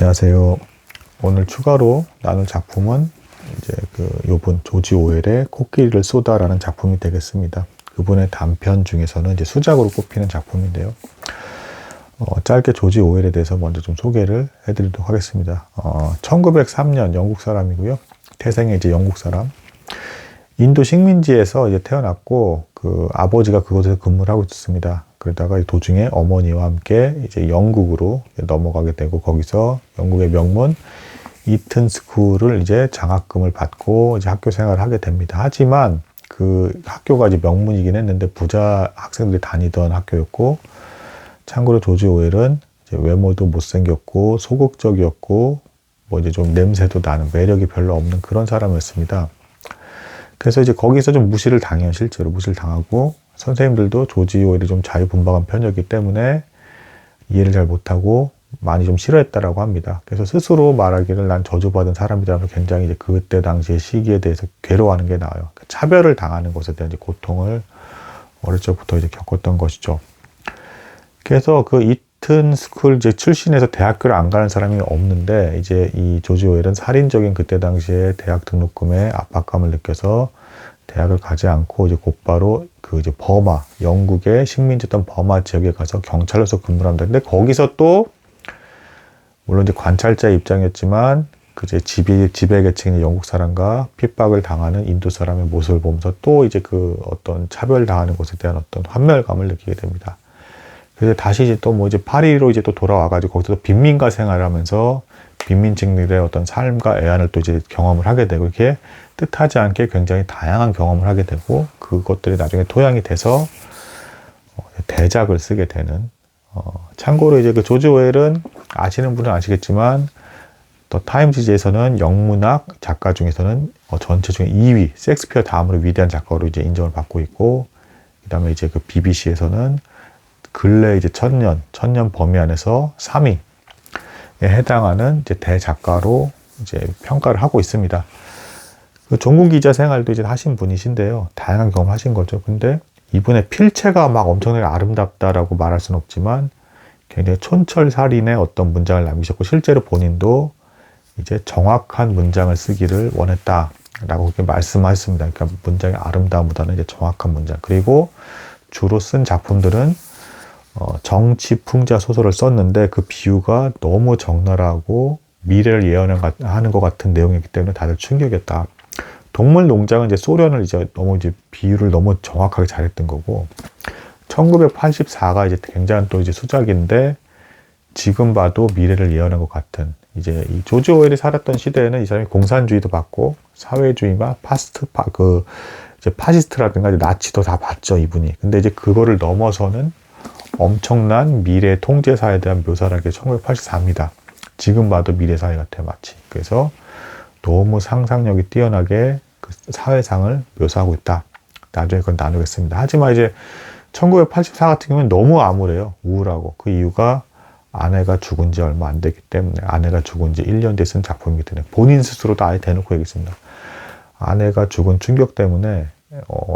안녕하세요. 오늘 추가로 나눌 작품은 이제 요분 조지 오웰의 코끼리를 쏘다라는 작품이 되겠습니다. 그분의 단편 중에서는 이제 수작으로 꼽히는 작품인데요. 짧게 조지 오웰에 대해서 먼저 좀 소개를 해드리도록 하겠습니다. 1903년 영국 사람이고요. 태생의 이제 영국 사람. 인도 식민지에서 이제 태어났고 그 아버지가 그곳에서 근무를 하고 있었습니다. 그러다가 도중에 어머니와 함께 이제 영국으로 넘어가게 되고 거기서 영국의 명문 이튼 스쿨을 이제 장학금을 받고 이제 학교 생활을 하게 됩니다. 하지만 그 학교가 이제 명문이긴 했는데 부자 학생들이 다니던 학교였고, 참고로 조지 오웰은 이제 외모도 못생겼고 소극적이었고 뭐 이제 좀 냄새도 나는, 매력이 별로 없는 그런 사람이었습니다. 그래서 이제 거기서 좀 무시를 당해요. 실제로 무시를 당하고, 선생님들도 조지 오웰이 좀 자유분방한 편이었기 때문에 이해를 잘 못하고 많이 좀 싫어했다라고 합니다. 그래서 스스로 말하기를 난 저주받은 사람이라면서 굉장히 이제 그때 당시의 시기에 대해서 괴로워하는 게 나아요. 차별을 당하는 것에 대한 이제 고통을 어릴 적부터 이제 겪었던 것이죠. 그래서 그 이튼 스쿨 이제 출신에서 대학교를 안 가는 사람이 없는데, 이제 이 조지 오웰은 살인적인 그때 당시에 대학 등록금에 압박감을 느껴서 대학을 가지 않고 이제 곧바로 그 이제 버마, 영국의 식민지였던 버마 지역에 가서 경찰로서 근무를 합니다. 근데 거기서 또 물론 이제 관찰자의 입장이었지만 그 이제 지배 계층인 영국 사람과 핍박을 당하는 인도 사람의 모습을 보면서 또 이제 그 어떤 차별 당하는 것에 대한 어떤 환멸감을 느끼게 됩니다. 그래서 다시 이제 또 뭐 이제 파리로 이제 또 돌아와가지고 거기서 또 빈민가 생활을 하면서 빈민층들의 어떤 삶과 애환을 또 이제 경험을 하게 되고, 이렇게 뜻하지 않게 굉장히 다양한 경험을 하게 되고, 그것들이 나중에 토양이 돼서 대작을 쓰게 되는. 참고로 이제 그 조지 오웰은 아시는 분은 아시겠지만 더 타임지에서는 영문학 작가 중에서는 전체 중에 2위, 셰익스피어 다음으로 위대한 작가로 이제 인정을 받고 있고, 그다음에 이제 그 BBC에서는 근래 이제 천년 범위 안에서 3위에 해당하는 이제 대작가로 이제 평가를 하고 있습니다. 그 종군 기자 생활도 이제 하신 분이신데요. 다양한 경험을 하신 거죠. 근데 이분의 필체가 막 엄청나게 아름답다라고 말할 수는 없지만 굉장히 촌철살인의 어떤 문장을 남기셨고, 실제로 본인도 이제 정확한 문장을 쓰기를 원했다라고 그렇게 말씀하셨습니다. 그러니까 문장의 아름다움보다는 이제 정확한 문장. 그리고 주로 쓴 작품들은 정치 풍자 소설을 썼는데 그 비유가 너무 적나라하고 미래를 예언하는 것 같은 내용이기 때문에 다들 충격이었다. 동물 농장은 이제 소련을 이제 너무 이제 비유를 너무 정확하게 잘했던 거고, 1984가 이제 굉장한 또 이제 수작인데 지금 봐도 미래를 예언한 것 같은, 이제 이 조지 오웰이 살았던 시대에는 이 사람이 공산주의도 받고 사회주의와 이제 파시스트라든가 이제 나치도 다 봤죠, 이분이. 근데 이제 그거를 넘어서는 엄청난 미래 통제사에 대한 묘사를 하게 1984입니다. 지금 봐도 미래사회 같아요, 마치. 그래서 너무 상상력이 뛰어나게 그 사회상을 묘사하고 있다. 나중에 그건 나누겠습니다. 하지만 이제 1984 같은 경우는 너무 암울해요. 우울하고. 그 이유가 아내가 죽은 지 얼마 안 됐기 때문에, 아내가 죽은 지 1년 뒤에 쓴 작품이기 때문에, 본인 스스로도 아예 대놓고 얘기했습니다. 아내가 죽은 충격 때문에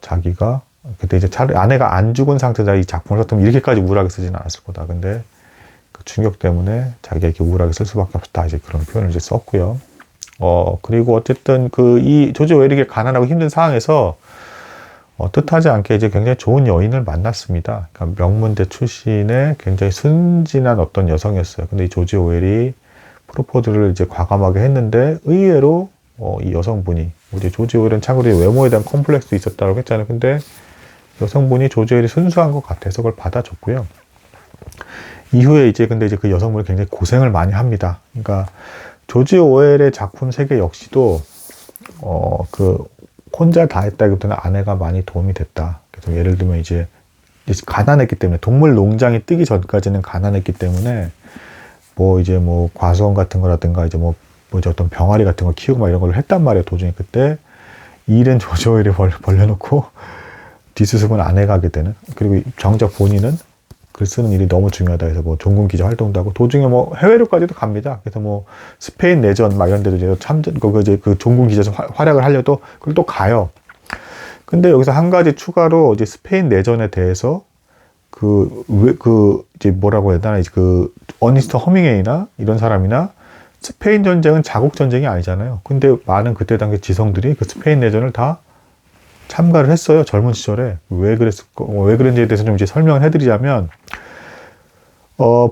자기가 그때 이제 차라리 아내가 안 죽은 상태다 이 작품을 썼다면 이렇게까지 우울하게 쓰지는 않았을 거다. 근데 그 충격 때문에 자기가 이렇게 우울하게 쓸 수밖에 없었다. 이제 그런 표현을 이제 썼고요. 그리고 어쨌든 이 조지 오웰이 가난하고 힘든 상황에서 뜻하지 않게 이제 굉장히 좋은 여인을 만났습니다. 그러니까 명문대 출신의 굉장히 순진한 어떤 여성이었어요. 근데 이 조지 오웰이 프로포즈를 이제 과감하게 했는데 의외로 이 여성분이, 이제 조지 오웰은 참고로 외모에 대한 컴플렉스도 있었다고 했잖아요. 근데 여성분이 조지 오웰이 순수한 것 같아서 그걸 받아줬고요. 이후에 이제 근데 이제 그 여성분이 굉장히 고생을 많이 합니다. 그러니까 조지 오웰의 작품 세계 역시도 혼자 다 했다기보다는 아내가 많이 도움이 됐다. 그래서 예를 들면 이제 가난했기 때문에, 동물 농장이 뜨기 전까지는 가난했기 때문에 뭐 이제 뭐 과수원 같은 거라든가 이제 이제 어떤 병아리 같은 거 키우고 막 이런 걸 했단 말이에요, 도중에. 그때 일은 조지 오웰이 벌려놓고 뒷수습은 아내가 하게 되는. 그리고 정작 본인은 글 쓰는 일이 너무 중요하다 해서 뭐 종군 기자 활동도 하고, 도중에 뭐 해외로까지도 갑니다. 그래서 뭐 스페인 내전 막 이런 데도 이제 그 종군 기자에서 활약을 하려도 그걸 또 가요. 근데 여기서 한 가지 추가로 이제 스페인 내전에 대해서 이제 뭐라고 해야 되나, 그 어니스트 허밍웨이나 이런 사람이나 스페인 전쟁은 자국 전쟁이 아니잖아요. 근데 많은 그때 당시 지성들이 그 스페인 내전을 다 참가를 했어요. 젊은 시절에. 왜 그랬는지에 대해서 좀 이제 설명을 해드리자면,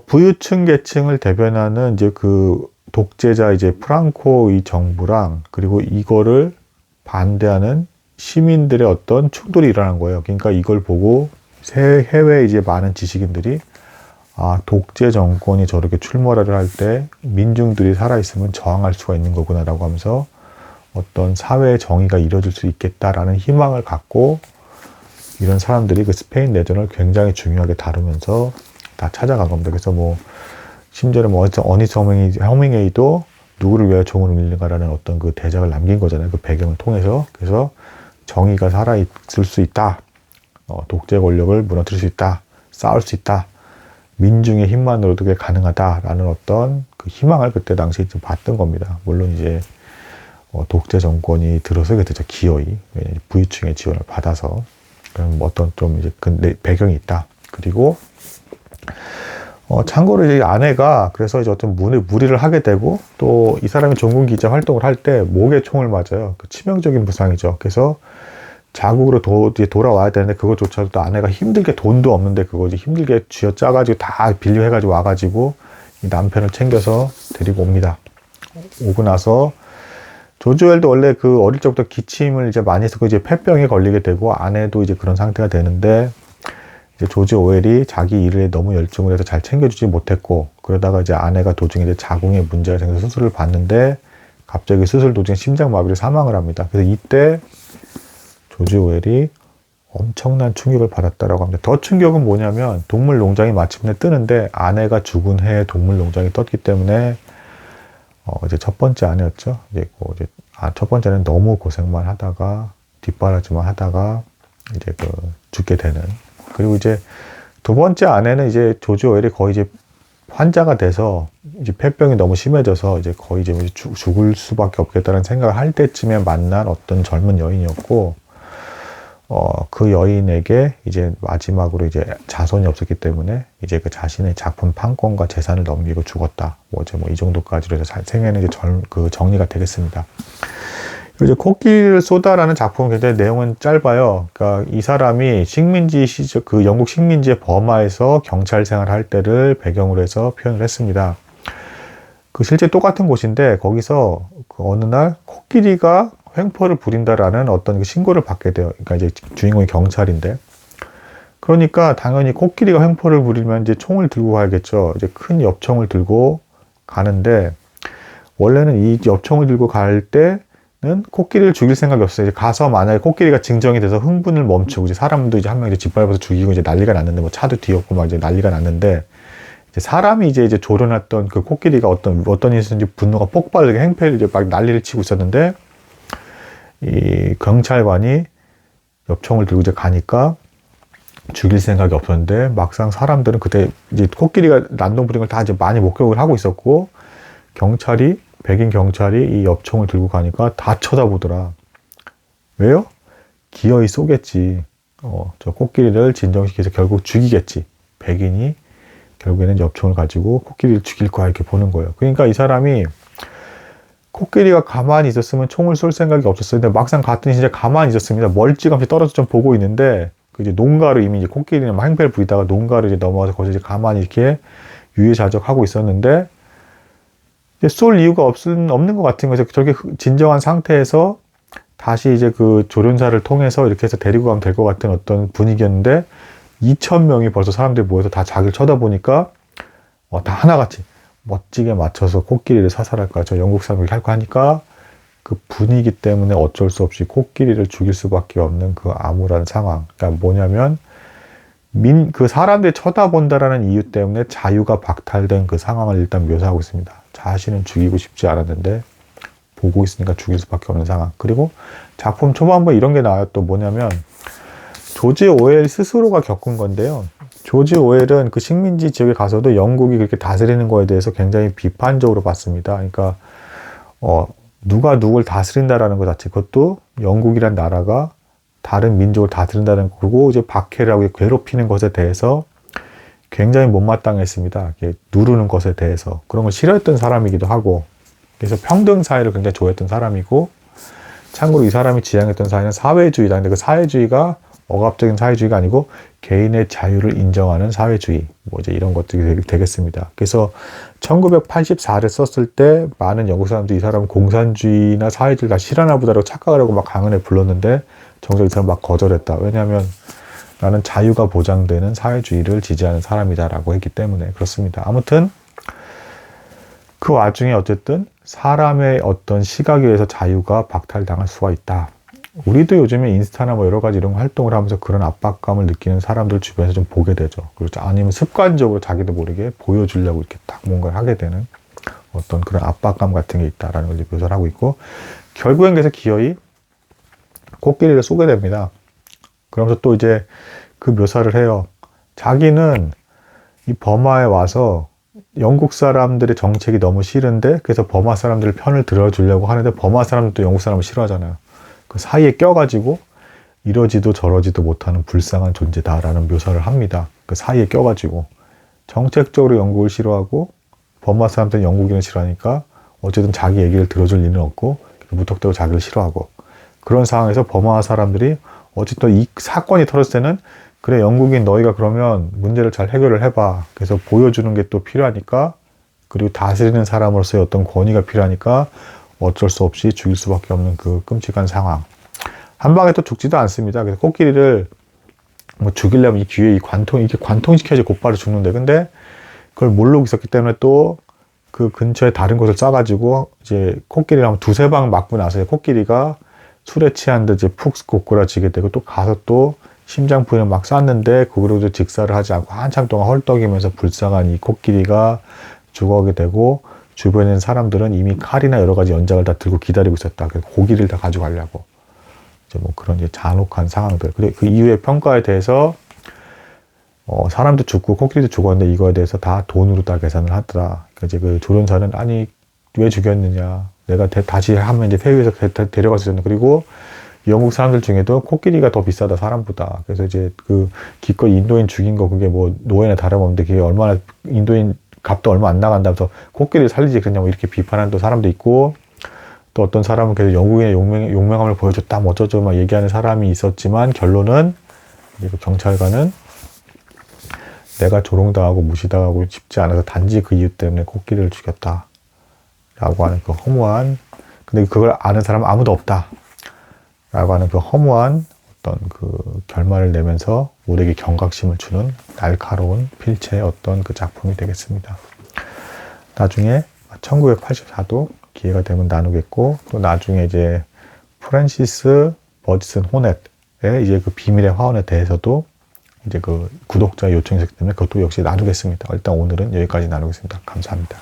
부유층 계층을 대변하는 이제 그 독재자 이제 프랑코 이 정부랑, 그리고 이거를 반대하는 시민들의 어떤 충돌이 일어난 거예요. 그러니까 이걸 보고 해외 이제 많은 지식인들이, 아, 독재 정권이 저렇게 출몰을 할 때 민중들이 살아있으면 저항할 수가 있는 거구나라고 하면서 어떤 사회의 정의가 이루어질 수 있겠다라는 희망을 갖고 이런 사람들이 그 스페인 내전을 굉장히 중요하게 다루면서 다 찾아간 겁니다. 그래서 뭐 심지어는 뭐 어니스트 허밍웨이도 누구를 위하여 종을 울리는가라는 어떤 그 대작을 남긴 거잖아요. 그 배경을 통해서. 그래서 정의가 살아있을 수 있다. 독재 권력을 무너뜨릴 수 있다. 싸울 수 있다. 민중의 힘만으로도 그게 가능하다라는 어떤 그 희망을 그때 당시에 좀 봤던 겁니다. 물론 이제 독재 정권이 들어서게 되죠. 기어이. 부유층의 지원을 받아서. 그럼 어떤 좀 이제 그 배경이 있다. 그리고 참고로 이제 아내가 그래서 이제 어떤 무리를 하게 되고 또 이 사람이 종군 기자 활동을 할 때 목에 총을 맞아요. 그 치명적인 부상이죠. 그래서 자국으로 돌아와야 되는데 그것조차도 또 아내가 힘들게 돈도 없는데 그거 이제 힘들게 쥐어짜가지고 다 빌려해가지고 와가지고 이 남편을 챙겨서 데리고 옵니다. 오고 나서 조지 오웰도 원래 그 어릴 적부터 기침을 이제 많이 해서 이제 폐병에 걸리게 되고 아내도 이제 그런 상태가 되는데 이제 조지 오웰이 자기 일에 너무 열중을 해서 잘 챙겨주지 못했고 그러다가 이제 아내가 도중에 이제 자궁에 문제가 생겨서 수술을 받는데 갑자기 수술 도중에 심장마비로 사망을 합니다. 그래서 이때 조지 오웰이 엄청난 충격을 받았다라고 합니다. 더 충격은 뭐냐면 동물 농장이 마침내 뜨는데 아내가 죽은 해에 동물 농장이 떴기 때문에 이제 첫 번째 아내였죠. 첫 번째는 너무 고생만 하다가 뒷바라지만 하다가 이제 죽게 되는. 그리고 이제 두 번째 아내는 이제 조지 오웰이 거의 이제 환자가 돼서 이제 폐병이 너무 심해져서 이제 거의 이제 죽을 수밖에 없겠다는 생각을 할 때쯤에 만난 어떤 젊은 여인이었고, 그 여인에게 이제 마지막으로 이제 자손이 없었기 때문에 이제 그 자신의 작품 판권과 재산을 넘기고 죽었다. 뭐 이 정도까지로 해서 생애는 이제 정리가 되겠습니다. 이제 코끼리를 쏘다라는 작품은 굉장히 내용은 짧아요. 그러니까 이 사람이 식민지 시절, 그 영국 식민지의 버마에서 경찰 생활할 때를 배경으로 해서 표현을 했습니다. 그 실제 똑같은 곳인데 거기서 그 어느 날 코끼리가 횡포를 부린다라는 어떤 그 신고를 받게 돼요. 그러니까 이제 주인공이 경찰인데. 그러니까 당연히 코끼리가 횡포를 부리면 이제 총을 들고 가야겠죠. 이제 큰 엽총을 들고 가는데 원래는 이 엽총을 들고 갈 때는 코끼리를 죽일 생각이 없어요. 이제 가서 만약에 코끼리가 진정이 돼서 흥분을 멈추고 이제 사람도 이제 한 명 이제 짓밟아서 죽이고 이제 난리가 났는데 뭐 차도 뒤엎고 막 이제 난리가 났는데 이제 사람이 이제 조련했던 그 코끼리가 어떤 일이 있었는지 분노가 폭발하게 행패를 이제 막 난리를 치고 있었는데 이 경찰관이 엽총을 들고 이제 가니까 죽일 생각이 없었는데 막상 사람들은 그때 이제 코끼리가 난동 부린 걸 다 이제 많이 목격을 하고 있었고 백인 경찰이 이 엽총을 들고 가니까 다 쳐다보더라. 왜요? 기어이 쏘겠지. 저 코끼리를 진정시켜서 결국 죽이겠지. 백인이 결국에는 엽총을 가지고 코끼리를 죽일 거야 이렇게 보는 거예요. 그러니까 이 사람이 코끼리가 가만히 있었으면 총을 쏠 생각이 없었어요. 근데 막상 갔더니 진짜 가만히 있었습니다. 멀찌감치 떨어져 좀 보고 있는데, 그 이제 농가로 이미 이제 코끼리는 막 행패를 부리다가 농가로 이제 넘어와서 거기서 이제 가만히 이렇게 유유자적하고 있었는데, 이제 쏠 이유가 없는 것 같은 거죠. 저렇게 진정한 상태에서 다시 이제 그 조련사를 통해서 이렇게 해서 데리고 가면 될 것 같은 어떤 분위기였는데, 2,000명이 벌써 사람들이 모여서 다 자기를 쳐다보니까, 다 하나같이 멋지게 맞춰서 코끼리를 사살할까 저 영국 사람이 할 거 하니까 그 분위기 때문에 어쩔 수 없이 코끼리를 죽일 수밖에 없는 그 암울한 상황. 그러니까 뭐냐면 그 사람들이 쳐다본다라는 이유 때문에 자유가 박탈된 그 상황을 일단 묘사하고 있습니다. 자신은 죽이고 싶지 않았는데 보고 있으니까 죽일 수밖에 없는 상황. 그리고 작품 초반부에 이런 게 나와요. 또 뭐냐면 조지 오웰 스스로가 겪은 건데요. 조지 오웰은 그 식민지 지역에 가서도 영국이 그렇게 다스리는 거에 대해서 굉장히 비판적으로 봤습니다. 그러니까 누가 누굴 다스린다라는 것 자체, 그것도 영국이란 나라가 다른 민족을 다스린다는 거고 이제 박해를 하고 괴롭히는 것에 대해서 굉장히 못마땅했습니다. 누르는 것에 대해서 그런 걸 싫어했던 사람이기도 하고 그래서 평등 사회를 굉장히 좋아했던 사람이고, 참고로 이 사람이 지향했던 사회는 사회주의다. 근데 그 사회주의가 억압적인 사회주의가 아니고 개인의 자유를 인정하는 사회주의, 뭐 이제 이런 것들이 되겠습니다. 그래서 1984를 썼을 때 많은 영국 사람들이 이 사람은 공산주의나 사회주의를 다 싫어하나 보다라고 착각을 하고 막 강연에 불렀는데 정작 이 사람 막 거절했다. 왜냐하면 나는 자유가 보장되는 사회주의를 지지하는 사람이다라고 했기 때문에 그렇습니다. 아무튼 그 와중에 어쨌든 사람의 어떤 시각에 의해서 자유가 박탈당할 수가 있다. 우리도 요즘에 인스타나 뭐 여러 가지 이런 활동을 하면서 그런 압박감을 느끼는 사람들 주변에서 좀 보게 되죠. 그렇죠. 아니면 습관적으로 자기도 모르게 보여주려고 이렇게 딱 뭔가를 하게 되는 어떤 그런 압박감 같은 게 있다라는 걸 묘사를 하고 있고, 결국엔 그래서 기어이 코끼리를 쏘게 됩니다. 그러면서 또 이제 그 묘사를 해요. 자기는 이 버마에 와서 영국 사람들의 정책이 너무 싫은데 그래서 버마 사람들의 편을 들어주려고 하는데 버마 사람들도 영국 사람을 싫어하잖아요. 그 사이에 껴가지고 이러지도 저러지도 못하는 불쌍한 존재다라는 묘사를 합니다. 그 사이에 껴가지고 정책적으로 영국을 싫어하고 버마 사람들은 영국인을 싫어하니까 어쨌든 자기 얘기를 들어줄 리는 없고 무턱대고 자기를 싫어하고, 그런 상황에서 버마 사람들이 어쨌든 이 사건이 터졌을 때는 그래 영국인 너희가 그러면 문제를 잘 해결을 해봐. 그래서 보여주는 게 또 필요하니까, 그리고 다스리는 사람으로서의 어떤 권위가 필요하니까 어쩔 수 없이 죽일 수밖에 없는 그 끔찍한 상황. 한 방에 또 죽지도 않습니다. 그래서 코끼리를 뭐 죽이려면 이 귀에 이게 관통시켜야지 곧바로 죽는데, 근데 그걸 모르고 있었기 때문에 또 그 근처에 다른 곳을 싸가지고 이제 코끼리를 한 두세 방 맞고 나서 코끼리가 술에 취한 듯 이제 푹 고꾸라지게 되고, 또 가서 또 심장 부위를 막 쐈는데 그거로도 직사를 하지 않고 한참 동안 헐떡이면서 불쌍한 이 코끼리가 죽어가게 되고, 주변에 있는 사람들은 이미 칼이나 여러 가지 연장을 다 들고 기다리고 있었다. 그래서 고기를 다 가져가려고. 이제 뭐 그런 이제 잔혹한 상황들. 그리고 그 이후의 평가에 대해서 사람도 죽고 코끼리도 죽었는데 이거에 대해서 다 돈으로 다 계산을 하더라. 그러니까 이제 그 조련사는 아니 왜 죽였느냐. 내가 다시 하면 이제 폐위해서 데려가서 줬는데, 그리고 영국 사람들 중에도 코끼리가 더 비싸다 사람보다. 그래서 이제 그 기껏 인도인 죽인 거 그게 뭐 노예나 다름없는데 그게 얼마나 인도인 값도 얼마 안 나간다면서 코끼리를 살리지 그랬냐고 이렇게 비판하는 또 사람도 있고, 또 어떤 사람은 그래도 영국인의 용맹함을 보여줬다 뭐 어쩌죠 막 얘기하는 사람이 있었지만, 결론은 이제 그 경찰관은 내가 조롱당하고 무시당하고 싶지 않아서 단지 그 이유 때문에 코끼리를 죽였다 라고 하는 그 허무한, 근데 그걸 아는 사람은 아무도 없다 라고 하는 그 허무한 어떤 그 결말을 내면서 우리에게 경각심을 주는 날카로운 필체의 어떤 그 작품이 되겠습니다. 나중에 1984도 기회가 되면 나누겠고, 또 나중에 이제 프랜시스 버지슨 호넷의 이제 그 비밀의 화원에 대해서도 이제 그 구독자 요청이 있기 때문에 그것도 역시 나누겠습니다. 일단 오늘은 여기까지 나누겠습니다. 감사합니다.